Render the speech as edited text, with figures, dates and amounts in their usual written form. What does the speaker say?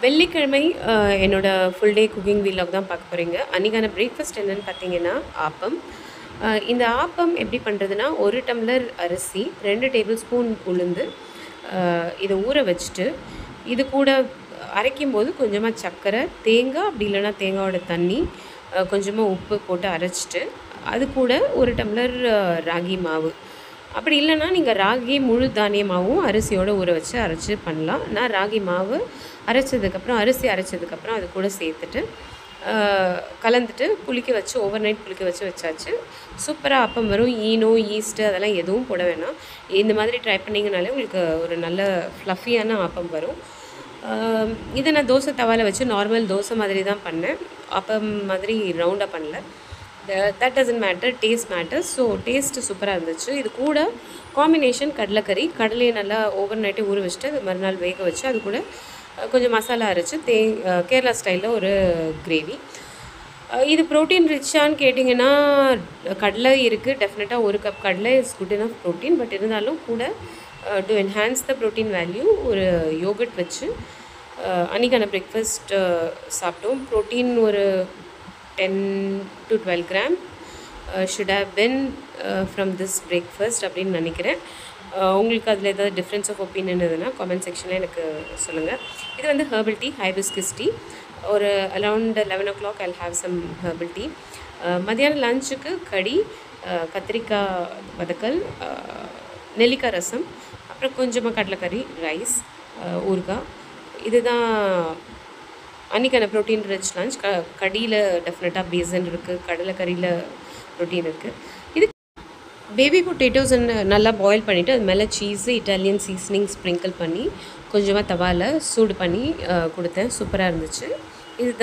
வெள்ளிக்கிழமை என்னோட full day cooking vlog தான் பார்க்க போகிறீங்க. அன்றைக்கான பிரேக்ஃபாஸ்ட் என்னென்னு பார்த்தீங்கன்னா ஆப்பம். இந்த ஆப்பம் எப்படி பண்ணுறதுன்னா, 1 டம்ளர் அரிசி, 2 டேபிள் ஸ்பூன் உளுந்து, இதை ஊற வச்சுட்டு, இது கூட அரைக்கும் போது கொஞ்சமாக சர்க்கரை, தேங்காய், அப்படி இல்லைன்னா தேங்காயோட தண்ணி, கொஞ்சமாக உப்பு போட்டு அரைச்சிட்டு, அது கூட 1 டம்ளர் ராகி மாவு. அப்படி இல்லைன்னா நீங்கள் ராகி முழு தானிய மாவும் அரிசியோடு ஊற வச்சு அரைச்சி பண்ணலாம். நான் ராகி மாவு அரைச்சதுக்கப்புறம், அரிசி அரைச்சதுக்கப்புறம் அது கூட சேர்த்துட்டு கலந்துட்டு புளிக்க வச்சு, ஓவர் நைட் புளிக்க வச்சு வச்சாச்சு. சூப்பராக அப்பம் வரும். ஈனோ, ஈஸ்ட்டு அதெல்லாம் எதுவும் போட வேணாம். இந்த மாதிரி ட்ரை பண்ணிங்கனாலே உங்களுக்கு ஒரு நல்ல ஃப்ளஃபியான ஆப்பம் வரும். இதை நான் தோசை தவாவில் வச்சு நார்மல் தோசை மாதிரி தான் பண்ணேன். அப்பம் மாதிரி ரவுண்டாக பண்ணல. That doesn't matter, taste matters. So taste சூப்பராக இருந்துச்சு. இது கூட காம்பினேஷன் கடலைக்கறி. கடலையை நல்லா ஓவர் நைட்டே ஊற வச்சுட்டு அது மறுநாள் வேக வச்சு அது கூட கொஞ்சம் மசாலா அரைச்சி கேரளா ஸ்டைலில் ஒரு கிரேவி. இது ப்ரோட்டீன் ரிச்சான்னு கேட்டிங்கன்னா, கடலை இருக்குது. டெஃபினட்டாக 1 கப் கடலை is good enough protein. But இருந்தாலும் கூட to enhance the protein value ஒரு யோகட் வச்சு அன்றைக்கான பிரேக்ஃபாஸ்ட் சாப்பிட்டோம். ப்ரோட்டீன் ஒரு 10 to 12 gram should have been from this breakfast அப்படின்னு நினைக்கிறேன். உங்களுக்கு அதில் ஏதாவது டிஃப்ரென்ஸ் ஆஃப் ஒப்பீனியன் எதுனா காமெண்ட் செக்ஷனில் எனக்கு சொல்லுங்கள். இது வந்து ஹெர்பல் டீ, ஹைபிஸ்கஸ் டீ. ஒரு around 11 o'clock I'll have some herbal tea. மதியானம் லஞ்சுக்கு கடி, கத்திரிக்காய் வதக்கல், நெல்லிக்காய் ரசம், அப்புறம் கொஞ்சமாக கடலைக்கறி, ரைஸ், ஊறுகாய். இதுதான் அன்றைக்கான ப்ரோட்டீன் ரிச் லஞ்ச். கடியில் டெஃபினட்டாக பேசன் இருக்குது, கடலைக்கறியில் ப்ரோட்டீன் இருக்குது. இது பேபி பொட்டேட்டோஸ் நல்லா பாயில் பண்ணிவிட்டு அது மேலே சீஸு, இட்டாலியன் சீசனிங் ஸ்ப்ரிங்கிள் பண்ணி கொஞ்சமாக தவாவில் சூடு பண்ணி கொடுத்தேன். சூப்பராக இருந்துச்சு. இதுதான்